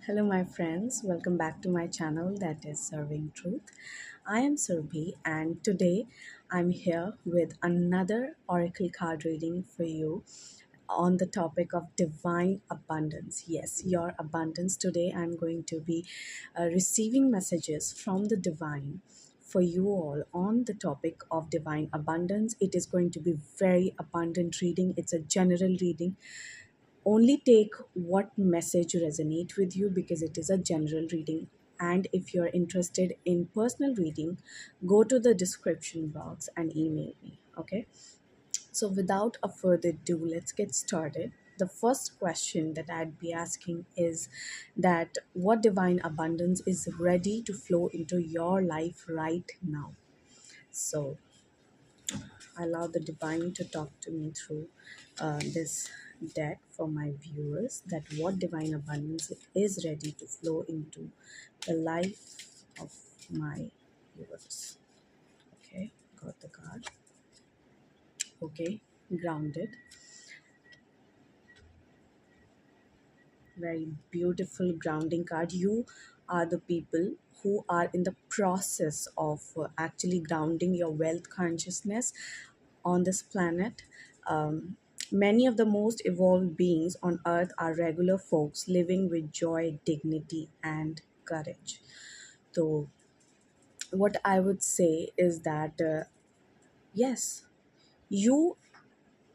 Hello, my friends. Welcome back to my channel that is Serving Truth. I am Surbhi, and today I'm here with another oracle card reading for you on the topic of divine abundance. Yes, your abundance. Today I'm going to be receiving messages from the divine for you all on the topic of divine abundance. It is going to be very abundant reading. It's a general reading. Only take what message resonate with you because it is a general reading. And if you're interested in personal reading, go to the description box and email me. Okay, so without a further ado, let's get started. The first question that I'd be asking is that what divine abundance is ready to flow into your life right now? So allow the divine to talk to me through this deck for my viewers, that what divine abundance is ready to flow into the life of my viewers. Okay, got the card. Okay, grounded. Very beautiful grounding card. You are the people who are in the process of actually grounding your wealth consciousness on this planet. Many of the most evolved beings on earth are regular folks living with joy, dignity, and courage. So, what I would say is that yes, you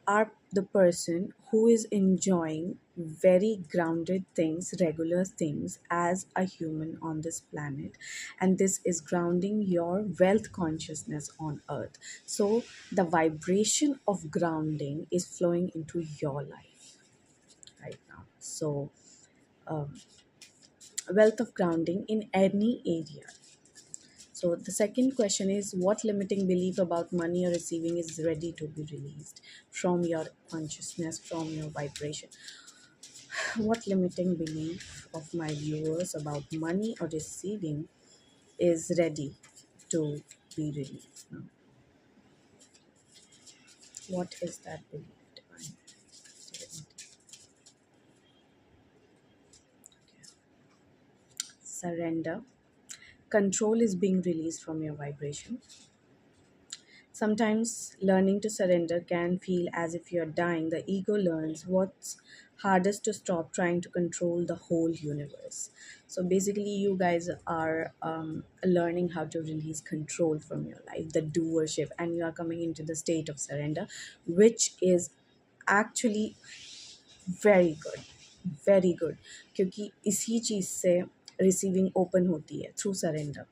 are the person who is enjoying very grounded things, regular things as a human on this planet, and this is grounding your wealth consciousness on earth. So, the vibration of grounding is flowing into your life right now. So, um, wealth of grounding in any area. So the second question is, what limiting belief about money or receiving is ready to be released from your consciousness, from your vibration? What limiting belief of my viewers about money or receiving is ready to be released now? What is that belief, divine? Surrender. Control is being released from your vibration. Sometimes learning to surrender can feel as if you're dying. The ego learns what's hardest to stop trying to control the whole universe. So basically, you guys are learning how to release control from your life, the doership, and you are coming into the state of surrender, which is actually very good, very good. क्योंकि इसी चीज़ से receiving open होती है through surrender.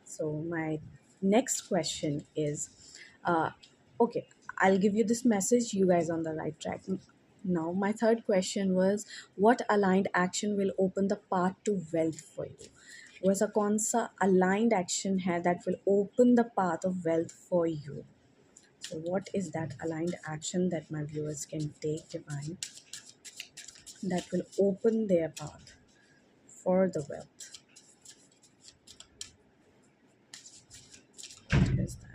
So my next question is, okay, I'll give you this message. You guys on the right track. Now my third question was, what aligned action will open the path to wealth for you? वैसा कौन सा aligned action है that will open the path of wealth for you? So what is that aligned action that my viewers can take, divine, that will open their path for the wealth? What is that?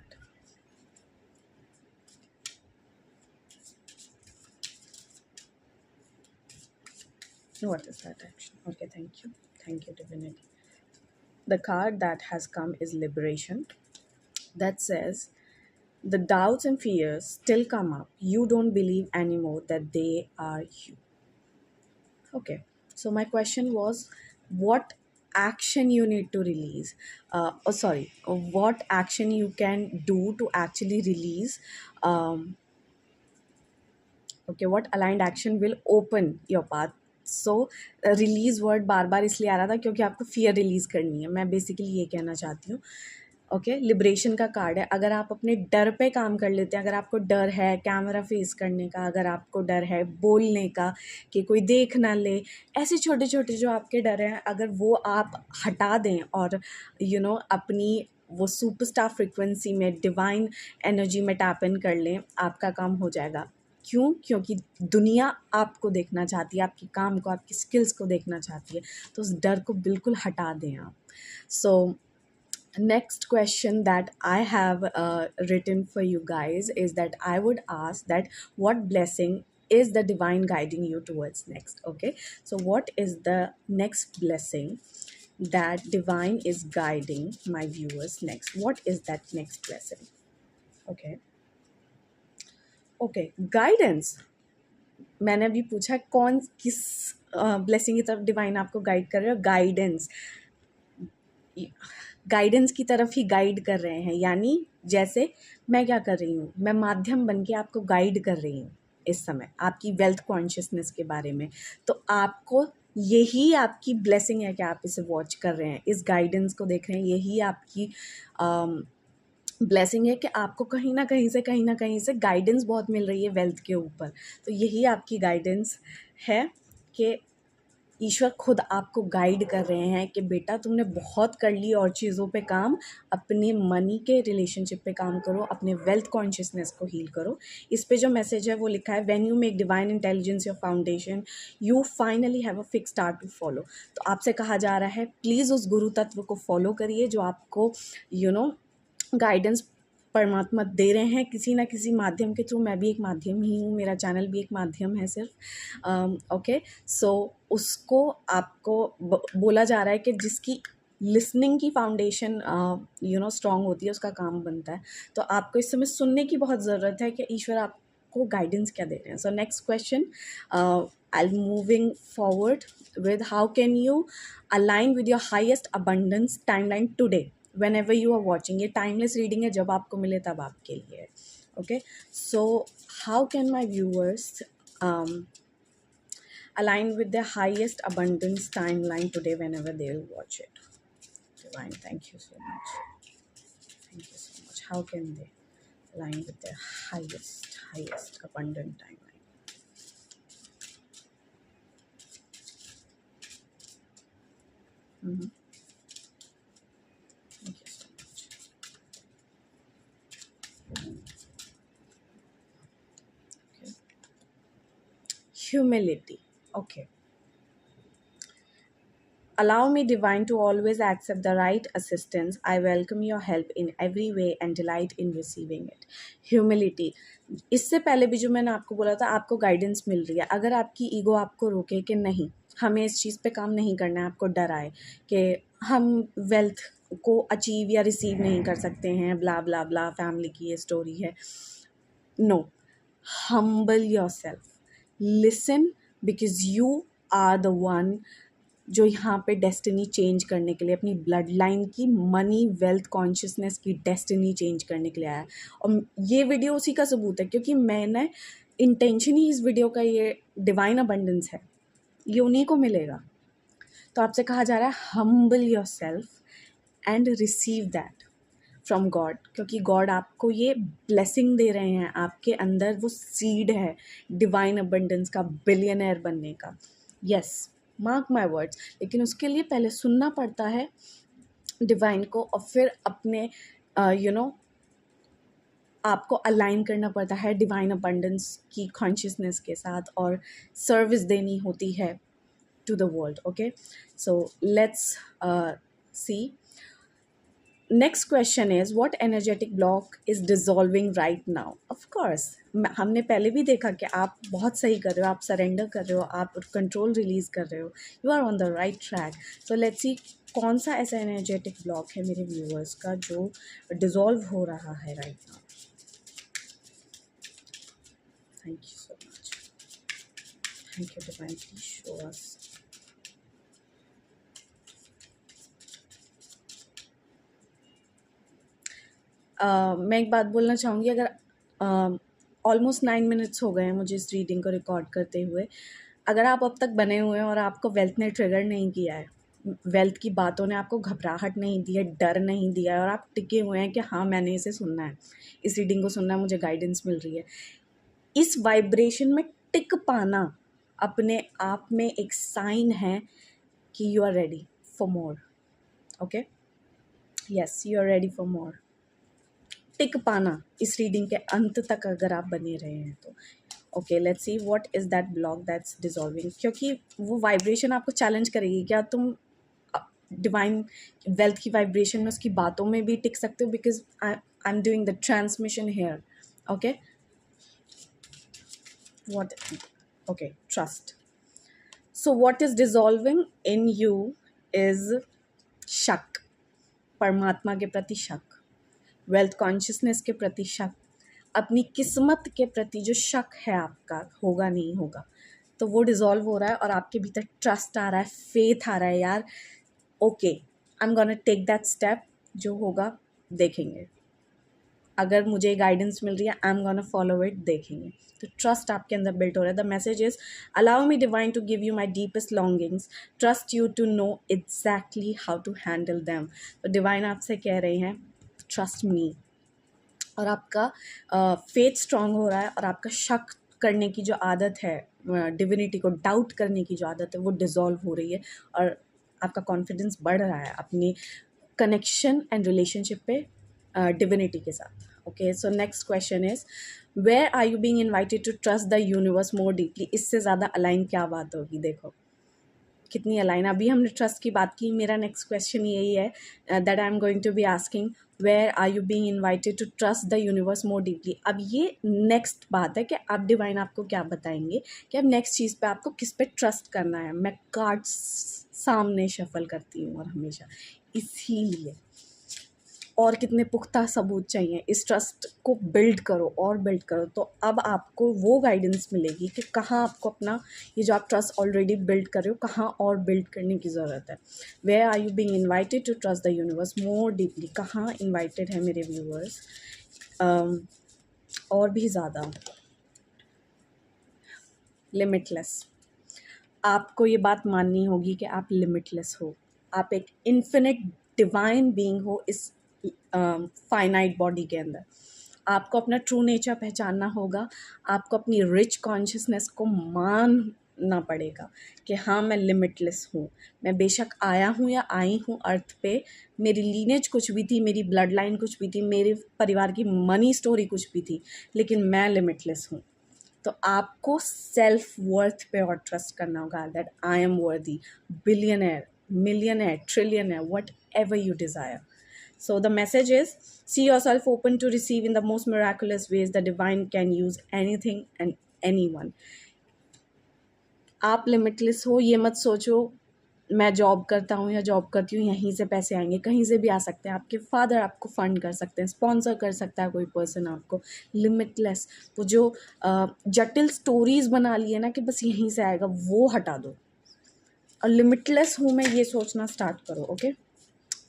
What is that action? Okay, thank you. Thank you, divinity. The card that has come is liberation. That says, the doubts and fears still come up. You don't believe anymore that they are you. Okay. So my question was, what action you need to release? What action you can do to actually release? Okay, what aligned action will open your path? So release word बार बार इसलिए आ रहा था क्योंकि आपको fear release करनी है. मैं बेसिकली ये कहना चाहती हूँ. ओके, लिबरेशन का कार्ड है. अगर आप अपने डर पे काम कर लेते हैं, अगर आपको डर है कैमरा फेस करने का, अगर आपको डर है बोलने का कि कोई देख ना ले, ऐसे छोटे छोटे जो आपके डर हैं, अगर वो आप हटा दें और अपनी वो सुपरस्टार फ्रिक्वेंसी में, डिवाइन एनर्जी में टैप इन कर लें, आपका काम हो जाएगा. क्यों? क्योंकि दुनिया आपको देखना चाहती है, आपके काम को, आपकी स्किल्स को देखना चाहती है. तो उस डर को बिल्कुल हटा दें आप. सो next question that I have written for you guys is that I would ask that what blessing is the divine guiding you towards next? Okay, so what is the next blessing that divine is guiding my viewers next? What is that next blessing? Okay, okay, guidance. मैंने अभी पूछा कौन किस blessing की तरफ divine आपको guide कर रहे हो? गाइडेंस, गाइडेंस की तरफ ही गाइड कर रहे हैं। यानी जैसे मैं क्या कर रही हूँ, मैं माध्यम बन के आपको गाइड कर रही हूँ इस समय आपकी वेल्थ कॉन्शियसनेस के बारे में। तो आपको यही आपकी ब्लेसिंग है कि आप इसे वॉच कर रहे हैं, इस गाइडेंस को देख रहे हैं। यही आपकी ब्लेसिंग है कि आपको कहीं ना कहीं से गाइडेंस बहुत मिल रही है वेल्थ के ऊपर। तो यही आपकी गाइडेंस है कि ईश्वर खुद आपको गाइड कर रहे हैं कि बेटा तुमने बहुत कर ली और चीज़ों पे काम, अपने मनी के रिलेशनशिप पे काम करो, अपने वेल्थ कॉन्शियसनेस को हील करो। इस पे जो मैसेज है वो लिखा है, when you make divine intelligence your foundation you finally have a fix star to follow. तो आपसे कहा जा रहा है प्लीज़ उस गुरु तत्व को फॉलो करिए जो आपको गाइडेंस परमात्मा दे रहे हैं किसी ना किसी माध्यम के थ्रू। मैं भी एक माध्यम ही हूँ, मेरा चैनल भी एक माध्यम है सिर्फ। ओके, सो उसको आपको बोला जा रहा है कि जिसकी लिसनिंग की फाउंडेशन स्ट्रांग होती है उसका काम बनता है। तो आपको इस समय सुनने की बहुत ज़रूरत है कि ईश्वर आपको गाइडेंस क्या दे रहे हैं। सो next question, I moving forward with how can you align with your highest abundance timeline today whenever you are watching। ये टाइमलेस रीडिंग है, जब आपको मिले तब आपके लिए है। Okay, so how can my viewers align with their highest abundance timeline today whenever they will watch it? Divine, thank you so much. Thank you so much. How can they align with their highest abundant timeline? Thank you so much. Okay. Humility. Okay. Allow me, divine, to always accept the right assistance. I welcome your help in every way and delight in receiving it. Humility. इससे पहले भी जो मैंने आपको बोला था, आपको guidance मिल रही है। अगर आपकी ईगो आपको रोके कि नहीं हमें इस चीज़ पे काम नहीं करना है, आपको डर आए कि हम वेल्थ को अचीव या रिसीव नहीं कर सकते हैं, ब्ला ब्ला ब्ला, फैमिली की ये स्टोरी है। No, humble yourself, listen, because you are the one जो यहाँ पे डेस्टिनी चेंज करने के लिए, अपनी ब्लड लाइन की मनी वेल्थ कॉन्शियसनेस की डेस्टिनी चेंज करने के लिए आया। और ये वीडियो उसी का सबूत है, क्योंकि मैंने इंटेंशन ही इस वीडियो का ये डिवाइन अबंडेंस है, ये उन्हीं को मिलेगा। तो आपसे कहा जा रहा है humble your self and receive that from God, क्योंकि गॉड आपको ये ब्लेसिंग दे रहे हैं। आपके अंदर वो सीड है डिवाइन अबंडेंस का, बिलियनर बनने का। Yes, mark my words. लेकिन उसके लिए पहले सुनना पड़ता है डिवाइन को, और फिर अपने आपको अलाइन करना पड़ता है डिवाइन अबंडेंस की कॉन्शियसनेस के साथ, और सर्विस देनी होती है to the world. Okay, so let's see. Next question is what energetic block is dissolving right now? Of course हमने पहले भी देखा कि आप बहुत सही कर रहे हो, आप सरेंडर कर रहे हो, आप कंट्रोल रिलीज कर रहे हो, you are on the right track. So let's see कौन सा ऐसा एनर्जेटिक ब्लॉक है मेरे व्यूअर्स का जो डिजॉल्व हो रहा है right now. Thank you so much, thank you divine, please show us. मैं एक बात बोलना चाहूँगी, अगर ऑलमोस्ट 9 मिनट्स हो गए हैं मुझे इस रीडिंग को रिकॉर्ड करते हुए, अगर आप अब तक बने हुए हैं और आपको वेल्थ ने ट्रिगर नहीं किया है, वेल्थ की बातों ने आपको घबराहट नहीं दी है, डर नहीं दिया है, और आप टिके हुए हैं कि हाँ मैंने इसे सुनना है, इस रीडिंग को सुनना है, मुझे गाइडेंस मिल रही है, इस वाइब्रेशन में टिक पाना अपने आप में एक साइन है कि you are ready for more. Okay, yes, you are ready for more. टिक पाना इस रीडिंग के अंत तक अगर आप बने रहे हैं तो। Okay, let's see what is that block that's dissolving, क्योंकि वो वाइब्रेशन आपको चैलेंज करेगी, क्या तुम डिवाइन वेल्थ की वाइब्रेशन में उसकी बातों में भी टिक सकते हो, because I am doing the transmission here. Okay, what? Okay, trust. So what is dissolving in you is शक, परमात्मा के प्रति शक, वेल्थ कॉन्शियसनेस के प्रति शक, अपनी किस्मत के प्रति जो शक है आपका, होगा नहीं होगा, तो वो डिज़ोल्व हो रहा है और आपके भीतर ट्रस्ट आ रहा है, फेथ आ रहा है, यार okay I am gonna take that step, जो होगा देखेंगे, अगर मुझे गाइडेंस मिल रही है I am gonna follow it, देखेंगे। तो ट्रस्ट आपके अंदर बिल्ट हो रहा है। The message is allow me divine to give you my deepest longings, trust you to know exactly how to handle them. तो डिवाइन आपसे कह रहे हैं ट्रस्ट मी, और आपका फेथ स्ट्रांग हो रहा है और आपका शक करने की जो आदत है, डिविनिटी को डाउट करने की जो आदत है, वो डिज़ोल्व हो रही है और आपका कॉन्फिडेंस बढ़ रहा है अपनी कनेक्शन एंड रिलेशनशिप पे डिविनिटी के साथ। Okay, so next question is where are you being invited to trust the universe more deeply. इससे ज़्यादा अलाइन क्या बात होगी, देखो कितनी अलाइन। अभी हमने ट्रस्ट की बात की, मेरा नेक्स्ट क्वेश्चन यही है that I am going to be asking where are you being invited to trust the universe more deeply. अब ये नेक्स्ट बात है कि आप डिवाइन आपको क्या बताएंगे कि अब नेक्स्ट चीज़ पे आपको किस पे ट्रस्ट करना है। मैं कार्ड्स सामने शफल करती हूँ और हमेशा, इसीलिए और कितने पुख्ता सबूत चाहिए, इस ट्रस्ट को बिल्ड करो और बिल्ड करो, तो अब आपको वो गाइडेंस मिलेगी कि कहाँ आपको अपना ये जो आप ट्रस्ट ऑलरेडी बिल्ड कर रहे हो, कहाँ और बिल्ड करने की ज़रूरत है। Where are you being invited to trust the universe more deeply, कहाँ इन्वाइटेड है मेरे व्यूअर्स और भी ज़्यादा। लिमिटलेस, आपको ये बात माननी होगी कि आप लिमिटलेस हो, आप एक इन्फिनिट डिवाइन बीइंग हो इस फाइनाइट बॉडी के अंदर। आपको अपना ट्रू नेचर पहचानना होगा, आपको अपनी रिच कॉन्शियसनेस को मानना पड़ेगा कि हाँ मैं लिमिटलेस हूँ, मैं बेशक आया हूँ या आई हूँ अर्थ पे, मेरी लीनेज कुछ भी थी, मेरी ब्लड लाइन कुछ भी थी, मेरे परिवार की मनी स्टोरी कुछ भी थी, लेकिन मैं लिमिटलेस हूँ। तो आपको सेल्फ वर्थ पे और ट्रस्ट करना होगा दैट आई एम वर्दी, billionaire, millionaire, trillionaire, what ever you desire. So the message is see yourself open to receive in the most miraculous ways. The divine can use anything and anyone. आप limitless हो, ये मत सोचो मैं job करता हूँ या जॉब करती हूँ यहीं से पैसे आएंगे, कहीं से भी आ सकते हैं। आपके फादर आपको फंड कर सकते हैं, स्पॉन्सर कर सकता है कोई पर्सन आपको। लिमिटलेस, वो जो जटिल स्टोरीज बना ली है ना कि बस यहीं से आएगा, वो हटा दो और लिमिटलेस हूँ मैं, ये सोचना स्टार्ट करो। Okay,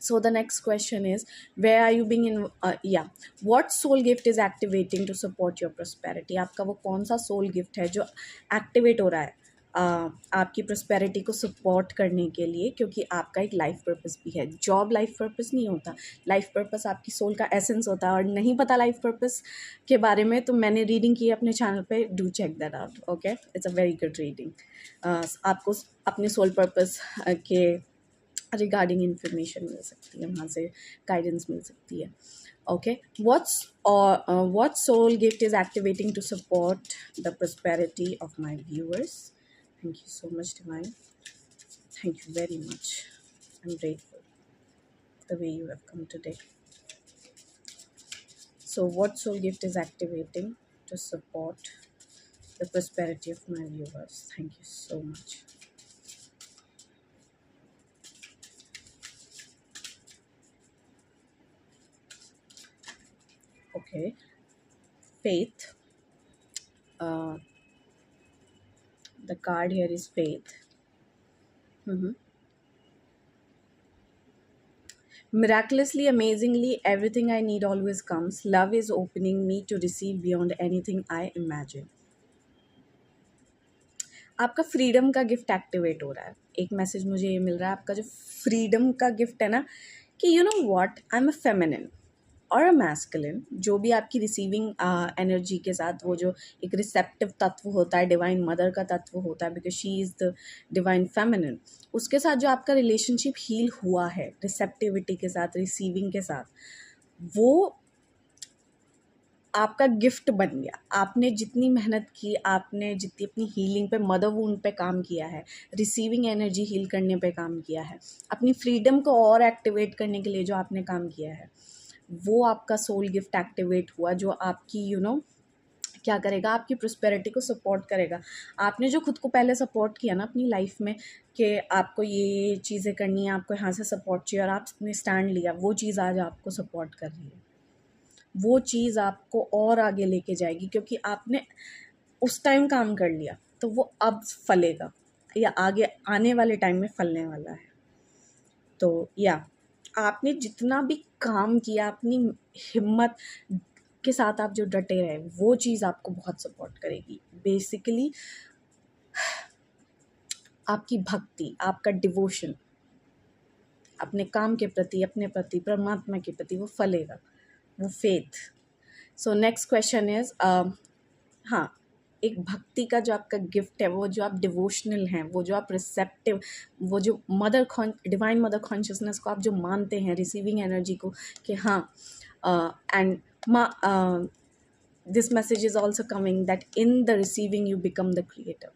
so the next question is where are you being in what soul gift is activating to support your prosperity। आपका वो कौन सा soul gift है जो एक्टिवेट हो रहा है आपकी prosperity को support करने के लिए, क्योंकि आपका एक लाइफ पर्पस भी है। जॉब लाइफ पर्पस नहीं होता, लाइफ पर्पस आपकी सोल का एसेंस होता है। और नहीं पता लाइफ पर्पस के बारे में तो मैंने रीडिंग की है अपने चैनल पे, do check that out. Okay, it's a very good reading. आपको अपने सोल पर्पस के रिगार्डिंग इन्फॉर्मेशन मिल सकती है, वहाँ से गाइडेंस मिल सकती है। Okay, what soul gift is activating to support the prosperity of my viewers? Thank you so much, divine. Thank you very much. I'm grateful the way you have come today. So what soul gift is activating to support the prosperity of my viewers? Thank you so much. Okay, faith. The card here is faith. Miraculously, amazingly, everything I need always comes. Love is opening me to receive beyond anything I imagine. आपका freedom का gift activate हो रहा है। एक message मुझे ये मिल रहा है, आपका जो फ्रीडम का गिफ्ट है ना, कि you know what, I am a feminine और अ मैस्कुलिन, जो भी आपकी रिसीविंग एनर्जी के साथ वो जो एक रिसेप्टिव तत्व होता है, डिवाइन मदर का तत्व होता है, because she is the divine feminine, उसके साथ जो आपका रिलेशनशिप हील हुआ है रिसेप्टिविटी के साथ, रिसीविंग के साथ, वो आपका गिफ्ट बन गया। आपने जितनी मेहनत की, आपने जितनी अपनी हीलिंग पे, मदर वुंड पे काम किया है, रिसीविंग एनर्जी हील करने पे काम किया है, अपनी फ्रीडम को और एक्टिवेट करने के लिए जो आपने काम किया है, वो आपका सोल गिफ्ट एक्टिवेट हुआ, जो आपकी क्या करेगा, आपकी प्रोस्पेरिटी को सपोर्ट करेगा। आपने जो खुद को पहले सपोर्ट किया ना अपनी लाइफ में कि आपको ये चीज़ें करनी है, आपको यहाँ से सपोर्ट चाहिए और आपने स्टैंड लिया, वो चीज़ आज आपको सपोर्ट कर रही है। वो चीज़ आपको और आगे लेके जाएगी क्योंकि आपने उस टाइम काम कर लिया, तो वो अब फलेगा या आगे आने वाले टाइम में फलने वाला है। तो या आपने जितना भी काम किया, अपनी हिम्मत के साथ आप जो डटे रहे, वो चीज़ आपको बहुत सपोर्ट करेगी। बेसिकली आपकी भक्ति, आपका डिवोशन अपने काम के प्रति, अपने प्रति, परमात्मा के प्रति, वो फलेगा, वो faith. So next question is, हाँ, एक भक्ति का जो आपका गिफ्ट है, वो जो आप डिवोशनल हैं, वो जो आप रिसेप्टिव, वो जो डिवाइन मदर कॉन्शियसनेस को आप जो मानते हैं, रिसीविंग एनर्जी को, कि हाँ, and this message is also coming that in the receiving you become the creator.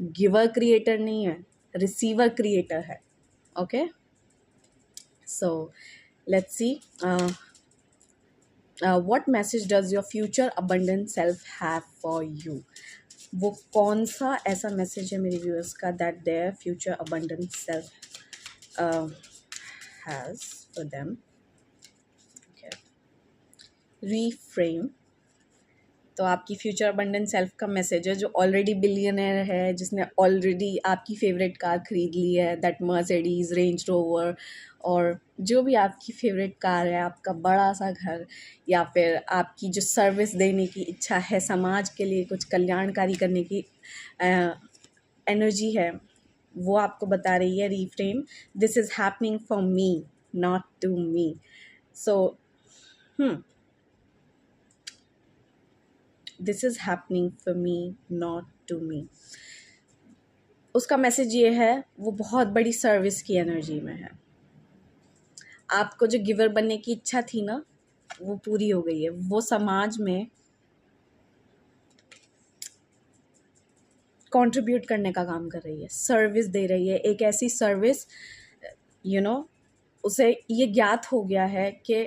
Giver creator नहीं है, रिसीवर क्रिएटर है। Okay, so let's C what message does your future abundant self have for you? वो कौन सा ऐसा message है मेरे viewers का that their future abundant self has for them? Okay. Reframe. तो आपकी फ्यूचर अबंडेंट सेल्फ का मैसेज है, जो ऑलरेडी बिलियनर है, जिसने ऑलरेडी आपकी फेवरेट कार खरीद ली है, दैट मर्सिडीज, रेंज रोवर, और जो भी आपकी फेवरेट कार है, आपका बड़ा सा घर, या फिर आपकी जो सर्विस देने की इच्छा है, समाज के लिए कुछ कल्याणकारी करने की एनर्जी है, वो आपको बता रही है reframe, this is happening for me not to me. So this is happening for me not to me. उसका मैसेज ये है, वो बहुत बड़ी सर्विस की एनर्जी में है। आपको जो गिवर बनने की इच्छा थी ना, वो पूरी हो गई है। वो समाज में कंट्रीब्यूट करने का काम कर रही है, सर्विस दे रही है, एक ऐसी सर्विस, उसे ये ज्ञात हो गया है कि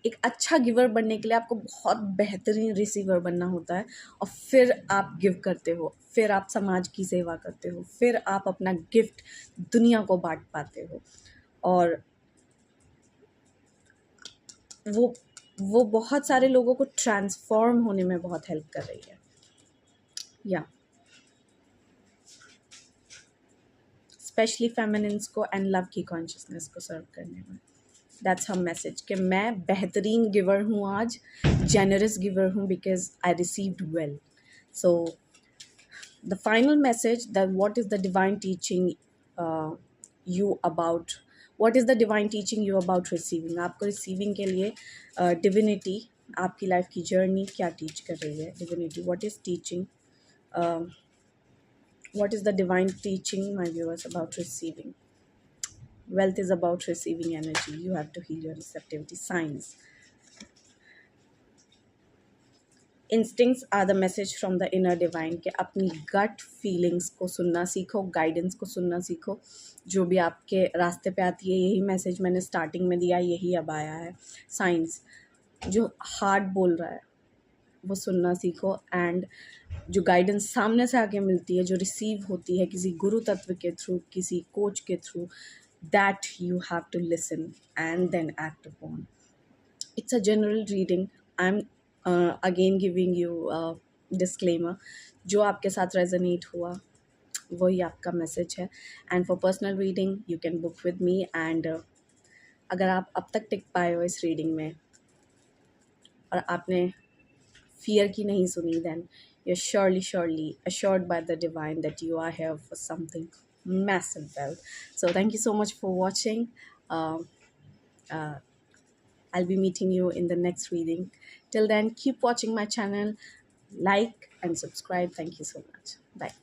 एक अच्छा गिवर बनने के लिए आपको बहुत बेहतरीन रिसीवर बनना होता है, और फिर आप गिव करते हो, फिर आप समाज की सेवा करते हो, फिर आप अपना गिफ्ट दुनिया को बांट पाते हो, और वो बहुत सारे लोगों को ट्रांसफॉर्म होने में बहुत हेल्प कर रही है, या स्पेशली फेमिनिन्स को एंड लव की कॉन्शियसनेस को सर्व करने में। दैट्स हर मैसेज कि मैं बेहतरीन गिवर हूँ आज, जेनरस गिवर हूँ, because I received well. So the final message, that what is the divine teaching you about, what is the divine teaching you about receiving. आपको रिसीविंग के लिए divinity, आपकी लाइफ की जर्नी क्या teach कर रही है, divinity what is teaching, what is the divine teaching, my viewers, about receiving? Wealth is about receiving energy. You have to heal your receptivity signs. Instincts are the message from the inner divine, कि अपनी gut feelings को सुनना सीखो, guidance को सुनना सीखो, जो भी आपके रास्ते पे आती है। यही मैसेज मैंने स्टार्टिंग में दिया, यही अब आया है। साइंस, जो हार्ट बोल रहा है वो सुनना सीखो, एंड जो गाइडेंस सामने से आके मिलती है, जो रिसीव होती है किसी गुरु तत्व के थ्रू, किसी कोच के through, that you have to listen and then act upon. It's a general reading, I am again giving you disclaimer, जो आपके साथ रेजोनेट हुआ वही आपका मैसेज है। And for personal reading you can book with me, and अगर आप अब तक टिक पाए हो इस रीडिंग में और आपने fear की नहीं सुनी, then you're surely assured by the divine that you are here for something massive wealth. So thank you so much for watching. Uh, I'll be meeting you in the next reading. Till then, keep watching my channel, like and subscribe. Thank you so much. Bye.